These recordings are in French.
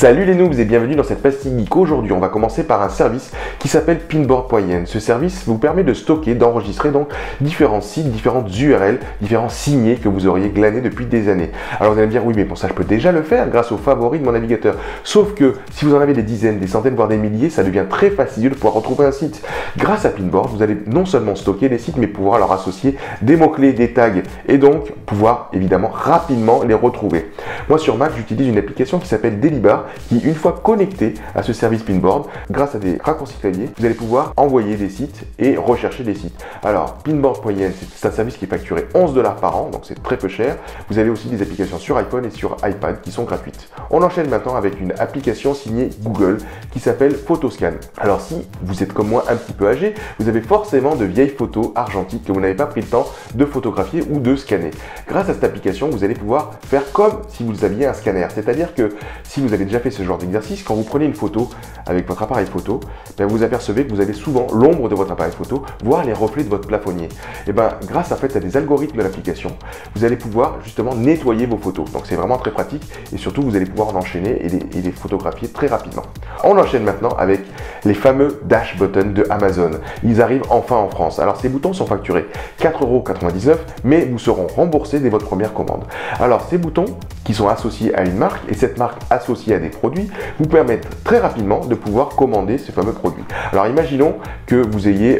Salut les noobs et bienvenue dans cette pastille geek. Aujourd'hui, on va commencer par un service qui s'appelle Pinboard.yen. Ce service vous permet de stocker, d'enregistrer donc différents sites, différentes URL, différents signés que vous auriez glanés depuis des années. Alors vous allez me dire, oui mais pour ça je peux déjà le faire grâce aux favoris de mon navigateur. Sauf que si vous en avez des dizaines, des centaines, voire des milliers, ça devient très fastidieux de pouvoir retrouver un site. Grâce à Pinboard, vous allez non seulement stocker les sites, mais pouvoir leur associer des mots-clés, des tags, et donc pouvoir évidemment rapidement les retrouver. Moi sur Mac, j'utilise une application qui s'appelle Delibar, qui, une fois connecté à ce service Pinboard, grâce à des raccourcis clavier, vous allez pouvoir envoyer des sites et rechercher des sites. Alors, Pinboard.yen, c'est un service qui est facturé 11 $ par an, donc c'est très peu cher. Vous avez aussi des applications sur iPhone et sur iPad qui sont gratuites. On enchaîne maintenant avec une application signée Google qui s'appelle Photoscan. Alors, si vous êtes comme moi un petit peu âgé, vous avez forcément de vieilles photos argentiques que vous n'avez pas pris le temps de photographier ou de scanner. Grâce à cette application, vous allez pouvoir faire comme si vous aviez un scanner. C'est-à-dire que si vous avez déjà fait ce genre d'exercice, quand vous prenez une photo avec votre appareil photo, vous apercevez que vous avez souvent l'ombre de votre appareil photo, voire les reflets de votre plafonnier. Et grâce à des algorithmes de l'application, vous allez pouvoir justement nettoyer vos photos. Donc c'est vraiment très pratique et surtout vous allez pouvoir en enchaîner et les photographier très rapidement. On enchaîne maintenant avec les fameux Dash Buttons de Amazon. Ils arrivent enfin en France. Alors ces boutons sont facturés 4,99 €, mais vous seront remboursés dès votre première commande. Alors ces boutons qui sont associés à une marque et cette marque associée à des produits vous permettent très rapidement de pouvoir commander ce fameux produit. Alors imaginons que vous ayez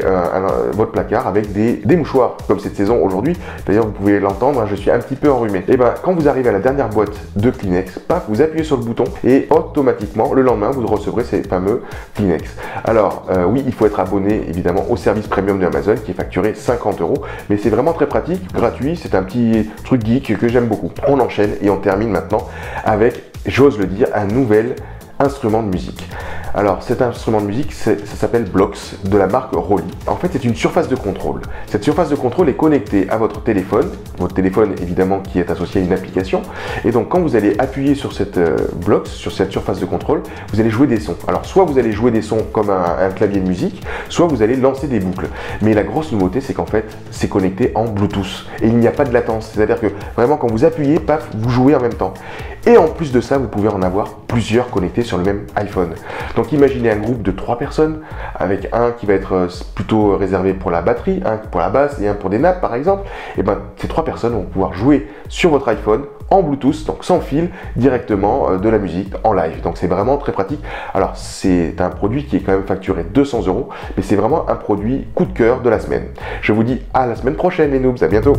votre placard avec des mouchoirs comme cette saison aujourd'hui. D'ailleurs vous pouvez l'entendre, je suis un petit peu enrhumé. Et quand vous arrivez à la dernière boîte de Kleenex, paf, vous appuyez sur le bouton et automatiquement le lendemain vous recevrez ces fameux Kleenex. Alors oui, il faut être abonné évidemment au service premium d'Amazon qui est facturé 50 €, mais c'est vraiment très pratique, gratuit, c'est un petit truc geek que j'aime beaucoup. On enchaîne et on termine maintenant avec, j'ose le dire, un nouvel instrument de musique. Alors cet instrument de musique, ça s'appelle Blocks de la marque Roly. En fait, c'est une surface de contrôle. Cette surface de contrôle est connectée à votre téléphone évidemment qui est associé à une application. Et donc quand vous allez appuyer sur cette Blocks, sur cette surface de contrôle, vous allez jouer des sons. Alors soit vous allez jouer des sons comme un clavier de musique, soit vous allez lancer des boucles. Mais la grosse nouveauté, c'est qu'en fait, c'est connecté en Bluetooth et il n'y a pas de latence. C'est-à-dire que vraiment quand vous appuyez, paf, vous jouez en même temps. Et en plus de ça, vous pouvez en avoir plusieurs connectés sur le même iPhone. Donc imaginez un groupe de 3 personnes avec un qui va être plutôt réservé pour la batterie, un pour la basse et un pour des nappes par exemple. Et ces 3 personnes vont pouvoir jouer sur votre iPhone en Bluetooth, donc sans fil, directement de la musique en live. Donc c'est vraiment très pratique. Alors c'est un produit qui est quand même facturé 200 €, mais c'est vraiment un produit coup de cœur de la semaine. Je vous dis à la semaine prochaine les noobs, à bientôt.